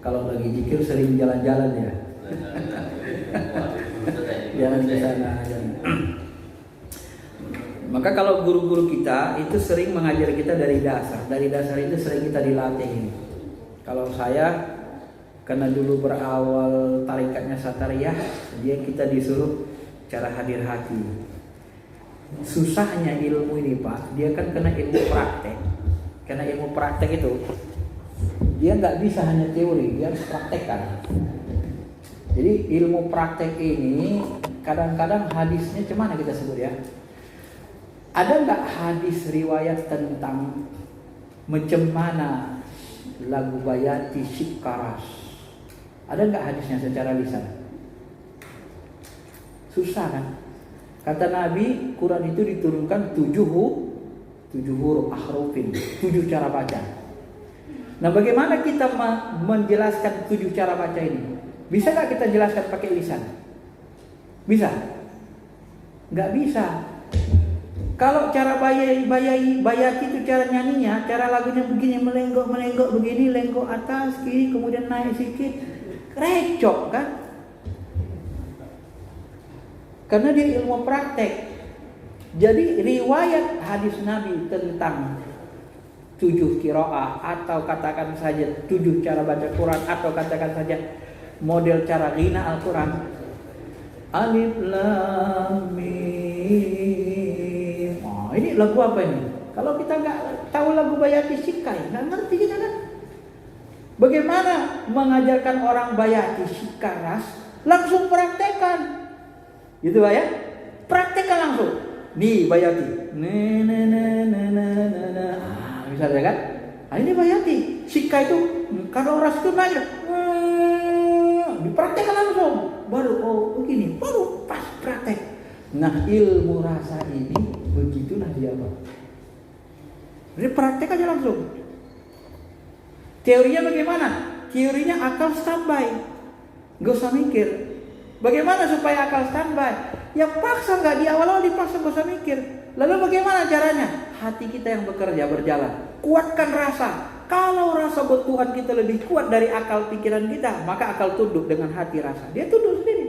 Kalau lagi zikir sering jalan-jalan ya. Jalan ke sana. Maka kalau guru-guru kita itu sering mengajar kita dari dasar. Dari dasar itu sering kita dilatih. Kalau saya karena dulu berawal tarikatnya Satariyah, kita disuruh cara hadir hati. Susahnya ilmu ini Pak, dia kan kena ilmu praktek. Karena ilmu praktek itu dia nggak bisa hanya teori, dia harus praktekkan. Jadi ilmu praktek ini kadang-kadang hadisnya cemana kita sebut ya? Ada nggak hadis riwayat tentang macam mana lagu bayati Syikaras? Ada nggak hadisnya secara lisan? Susah kan? Kata Nabi, Quran itu diturunkan 7 huruf ahrufin, 7 cara baca. Nah, bagaimana kita menjelaskan 7 cara baca ini? Bisa nggak kita jelaskan pakai lisan? Bisa? Nggak bisa. Kalau cara bayati itu cara nyanyinya, cara lagunya begini, melenggok begini, lenggok atas, kiri, kemudian naik sedikit, recok kan? Karena dia ilmu praktek. Jadi riwayat hadis Nabi tentang 7 qiraah atau katakan saja 7 cara baca Quran atau katakan saja model cara ghina Al-Quran. Alif Lam Mim. Oh, ini lagu apa ini? Kalau kita nggak tahu lagu bayati Sikai, nggak ngerti kita kan? Bagaimana mengajarkan orang bayati Sikaras? Langsung praktekkan. Gitu Pak ya? Praktekkan langsung. Nih bayati. Misalnya kan, ini bayati. Sika itu kalau orang itu nanya, dipraktekkan langsung. Baru begini, baru pas praktek. Nah ilmu rasa ini begitulah dia Pak. Jadi praktek aja langsung. Teorinya bagaimana? Teorinya akal standby, gak usah mikir. Bagaimana supaya akal standby? Ya paksa nggak di awal-awal dipaksa gak usah mikir. Lalu bagaimana caranya? Hati kita yang bekerja berjalan. Kuatkan rasa. Kalau rasa buat Tuhan kita lebih kuat dari akal pikiran kita, maka akal tunduk dengan hati rasa. Dia tunduk sendiri.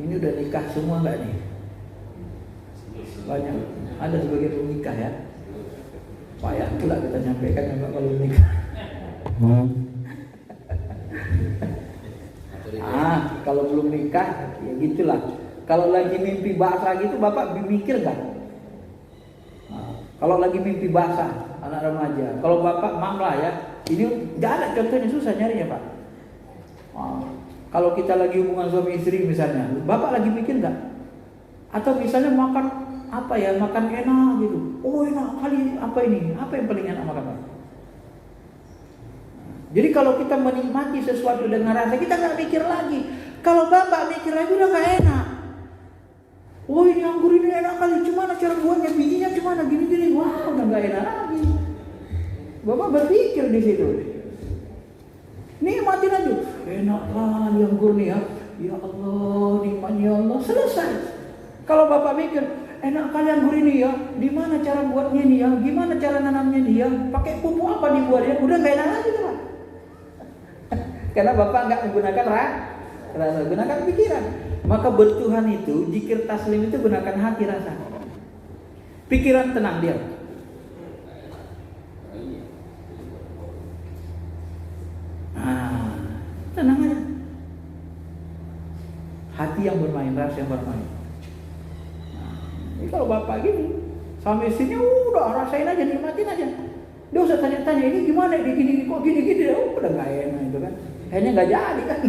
Ini udah nikah semua nggak nih? Banyak. Ada sebagian belum nikah ya. Payah pula kita nyampaikan ya Pak kalau nikah. Kalau belum nikah ya gitulah. Kalau lagi mimpi basah gitu Bapak mikir nggak? Kalau lagi mimpi basah anak remaja, kalau Bapak mamlah ya, ini nggak ada contohnya, susah nyarinya Pak. Kalau kita lagi hubungan suami istri misalnya, Bapak lagi mikir nggak? Atau misalnya makan apa ya, makan enak gitu. Oh enak kali apa ini? Apa yang paling enak makan Pak? Jadi kalau kita menikmati sesuatu dengan rasa, kita nggak mikir lagi. Kalau Bapak mikir lagi udah nggak enak. Oh ini anggur ini enak kali, cuma cara buatnya, bijinya cuma gini-gini, wah udah nggak enak lagi. Bapak berpikir di situ. Nikmatin aja, enak kali anggur nih ya. Ya Allah, nikmatnya Allah, selesai. Kalau Bapak mikir, enak kali anggur ini ya, di mana cara buatnya nih ya, gimana cara nanamnya nih ya, pakai pupuk apa dibuatnya, udah nggak enak lagi Pak. Karena Bapak nggak menggunakan rasa, gunakan pikiran. Maka bertuhan itu, zikir taslim itu gunakan hati rasa. Pikiran tenang dia. Tenang aja. Hati yang bermain, rasa yang bermain. Jadi kalau Bapak gini, sama istrinya udah rasain aja, nikmatin aja. Dia usah tanya-tanya ini gimana, ini gini, kok gini-gini, udah nggak enak itu kan. Kayaknya nggak jadi kan.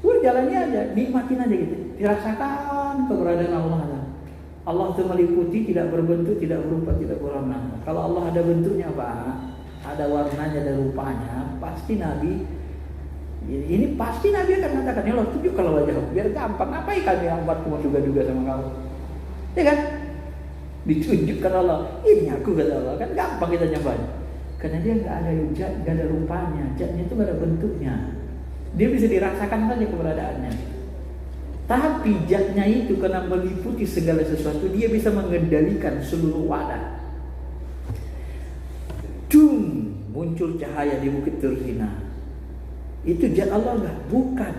Udah jalannya aja, nikmatin aja gitu. Dirasakan keberadaan Allah. Allah itu meliputi, tidak berbentuk, tidak berupa, tidak berwarna. Kalau Allah ada bentuknya Pak, ada warnanya, ada rupanya, pasti Nabi, ini pasti Nabi akan mengatakan, ya Allah tunjukkan wajahmu, biar gampang. Ngapain kami yang buat kamu juga sama kamu? Ya kan? Ditunjukkan Allah, ini aku kata Allah, kan gampang kita nyambanya. Karena dia nggak ada zat, nggak ada rupanya, zatnya itu nggak ada bentuknya. Dia bisa dirasakan saja keberadaannya. Tapi zatnya itu karena meliputi segala sesuatu, dia bisa mengendalikan seluruh wadah. muncul cahaya di Bukit Tursina. Itu zat Allah enggak? Bukan.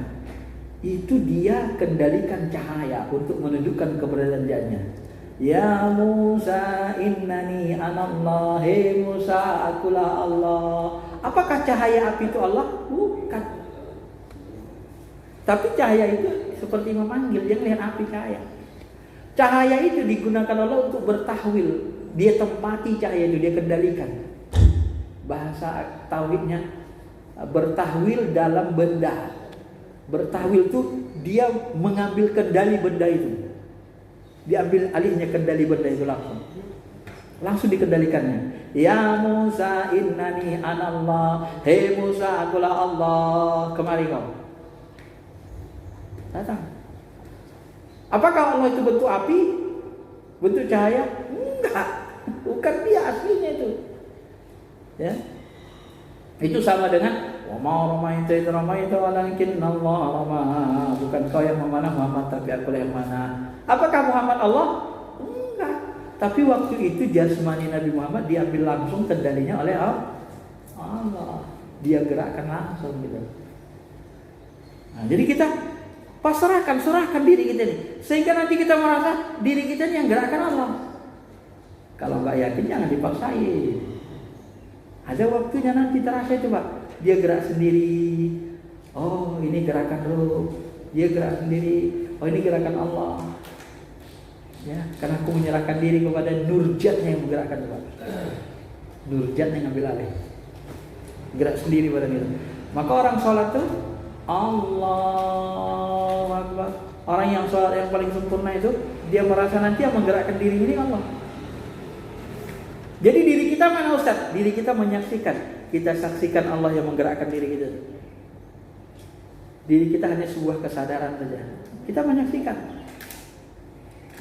Itu dia kendalikan cahaya untuk menunjukkan keberadaan zatnya. Ya Musa innani anallah. Hei Musa, akulah Allah. Apakah cahaya api itu Allah? Bukan. Tapi cahaya itu seperti memanggil, dia melihat api cahaya. Cahaya itu digunakan Allah untuk bertahwil. Dia tempati cahaya itu, dia kendalikan. Bahasa tauhidnya bertahwil dalam benda. Bertahwil itu dia mengambil kendali benda itu. Diambil alihnya kendali benda itu langsung dikendalikannya. Ya Musa innani anallah. Hei Musa, akulah Allah. Kemari kau. Datang. Apakah Allah itu bentuk api? Bentuk cahaya? Enggak. Bukan dia aslinya itu. Ya. Itu sama dengan wa ma ramaita idh ramaita walakinna Allah rama. Bukan kau yang memanah Muhammad, tapi akulah yang mana. Apakah Muhammad Allah? Enggak. Tapi waktu itu jasmani Nabi Muhammad diambil langsung kendalinya oleh Allah. Dia gerakkan langsung gitu. Nah, jadi kita serahkan diri kita nih, sehingga nanti kita merasa diri kita yang gerakkan Allah. Kalau nggak yakin jangan dipaksain. Ada waktunya nanti terasa itu Pak, dia gerak sendiri. Oh ini gerakan roh, dia gerak sendiri. Oh ini gerakan Allah. Ya, karena aku menyerahkan diri kepada nurjatnya yang menggerakkan Pak. Nurjat yang ngambil alih, gerak sendiri pada kita. Maka orang sholat tuh Allahu Akbar. Orang yang sholat yang paling sempurna itu dia merasa nanti yang menggerakkan diri ini Allah. Jadi diri kita mana Ustaz? Diri kita menyaksikan. Kita saksikan Allah yang menggerakkan diri kita. Diri kita hanya sebuah kesadaran saja. Kita menyaksikan.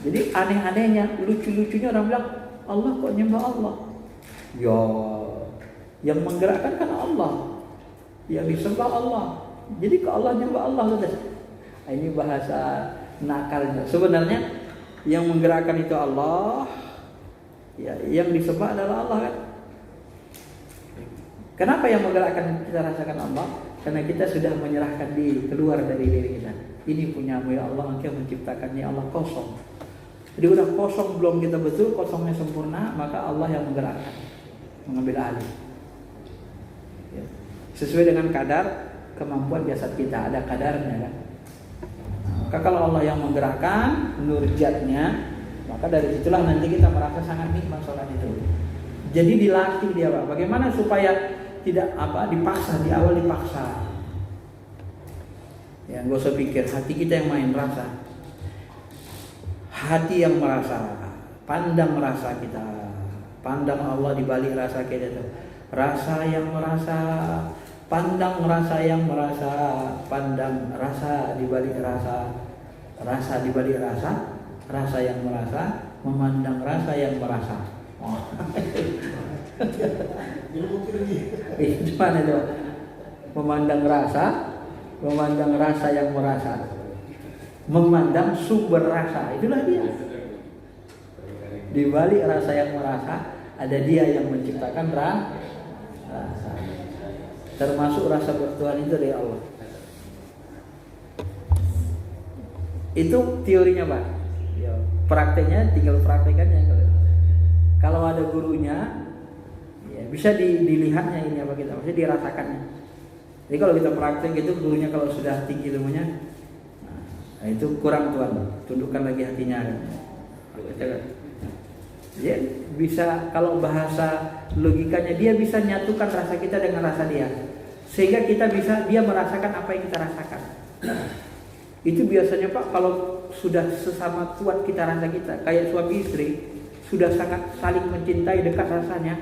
Jadi aneh-anehnya, lucu-lucunya orang bilang Allah kok nyembah Allah. Ya, yang menggerakkan kan Allah, yang disembah Allah. Jadi ke Allah nyembah Allah sudah. Ini bahasa nakalnya. Sebenarnya yang menggerakkan itu Allah, ya, yang disembah adalah Allah kan. Kenapa yang menggerakkan kita rasakan Allah? Karena kita sudah menyerahkan diri keluar dari diri kita. Ini punyamu ya Allah, Engkau menciptakannya Allah kosong. Jadi udah kosong, belum kita betul kosongnya sempurna, maka Allah yang menggerakkan, mengambil alih. Ya. Sesuai dengan kadar kemampuan jasad kita, ada kadarnya kan. Maka kalau Allah yang menggerakkan nurjatnya, maka dari situlah nanti kita merasa sangat nikmat sholat itu. Jadi dilatih dia Pak. Bagaimana supaya tidak dipaksa, di awal dipaksa. Ya nggak usah pikir, hati kita yang main rasa. Hati yang merasa, pandang rasa kita, pandang Allah di balik rasa kita itu. Rasa yang merasa, pandang rasa yang merasa, pandang rasa di balik rasa, rasa di balik rasa, rasa yang merasa, memandang rasa yang merasa. Oh. Gimana itu? Memandang rasa yang merasa. Memandang sumber rasa, itulah dia. Di balik rasa yang merasa ada dia yang menciptakan rasa. Termasuk rasa bertuhan itu dari Allah. Itu teorinya Pak. Ya, prakteknya tinggal praktekannya. Kalau ada gurunya, ya bisa dilihatnya ini apa kita, maksudnya dirasakannya. Jadi kalau kita praktek itu gurunya kalau sudah tinggi ilmunya, nah, itu kurang Tuhan, tundukkan lagi hatinya. Dia bisa, kalau bahasa logikanya dia bisa nyatukan rasa kita dengan rasa dia, sehingga dia merasakan apa yang kita rasakan. Itu biasanya Pak, kalau sudah sesama kuat kita rasa kita, kayak suami istri sudah sangat saling mencintai, dekat rasanya,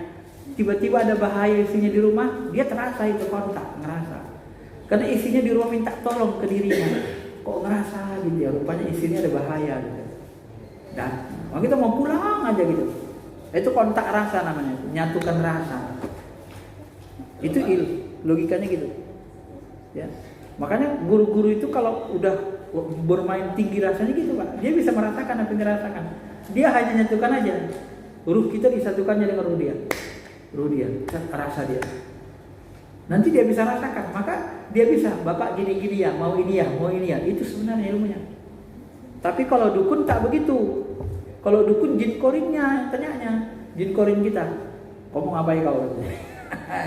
tiba-tiba ada bahaya istrinya di rumah, dia terasa itu kontak, ngerasa. Karena istrinya di rumah minta tolong ke dirinya, kok ngerasa gitu ya, rupanya istrinya ada bahaya gitu. Dan kita mau pulang aja gitu. Itu kontak rasa namanya, nyatukan rasa. Itu logikanya gitu. Ya. Makanya guru-guru itu kalau udah bermain tinggi rasanya gitu Pak, dia bisa merasakan apa yang dirasakan. Dia hanya nyatukan aja. Ruh kita disatukannya dengan ruh dia. ruh dia, rasa dia. Nanti dia bisa rasakan, maka dia bisa, Bapak gini-gini ya, mau ini ya, mau ini ya. Itu sebenarnya ilmunya. Tapi kalau dukun tak begitu. Kalau dukun jin korinnya, tanyanya, jin korin kita, ngomong apa ya kau?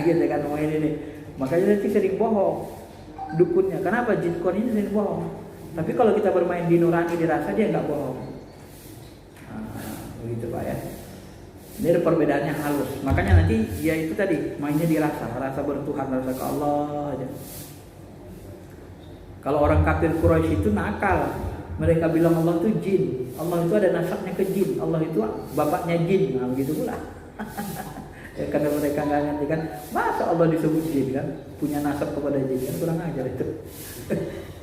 Gitu kan, mau ini. Makanya nanti sering bohong dukunnya. Kenapa jin korin ini sering bohong? Tapi kalau kita bermain di nurani, dirasa, dia nggak bohong. Begitu Pak ya. Ini ada perbedaannya halus. Makanya nanti dia itu tadi mainnya dirasa, rasa bertuhan, rasa ke Allah aja. Kalau orang kafir Quraisy itu nakal. Mereka bilang Allah itu jin. Allah itu ada nasabnya ke jin. Allah itu bapaknya jin. Nah, begitu pula. Ya, karena mereka nggak ngerti kan, masa Allah disebut jin kan, punya nasab kepada jin kan, kurang ajar itu.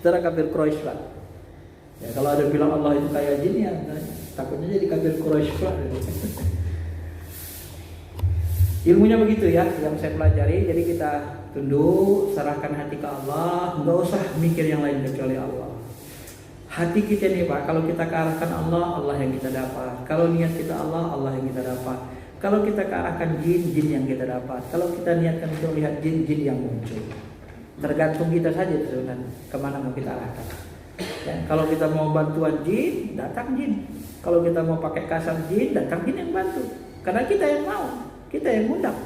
Cara kafir Quraisy Pak. Ya, kalau ada bilang Allah itu kayak jin ya, takutnya jadi kafir Quraisy Pak. Ilmunya begitu ya, yang saya pelajari. Jadi kita tunduk, serahkan hati ke Allah, nggak usah mikir yang lain kecuali Allah. Hati kita nih Pak, kalau kita kearahkan Allah, Allah yang kita dapat. Kalau niat kita Allah, Allah yang kita dapat. Kalau kita kearahkan jin, jin yang kita dapat. Kalau kita niatkan untuk lihat jin, jin yang muncul. Tergantung kita saja sebenarnya kemana mau kita arahkan. Ya, kalau kita mau bantuan jin, datang jin. Kalau kita mau pakai kasar jin, datang jin yang bantu. Karena kita yang mau, kita yang undang.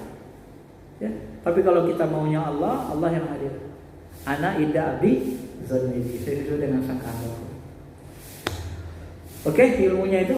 Ya, tapi kalau kita maunya Allah, Allah yang hadir. Ana inda abdi zanni, sesuai dengan sangkaan. Oke, ilmunya itu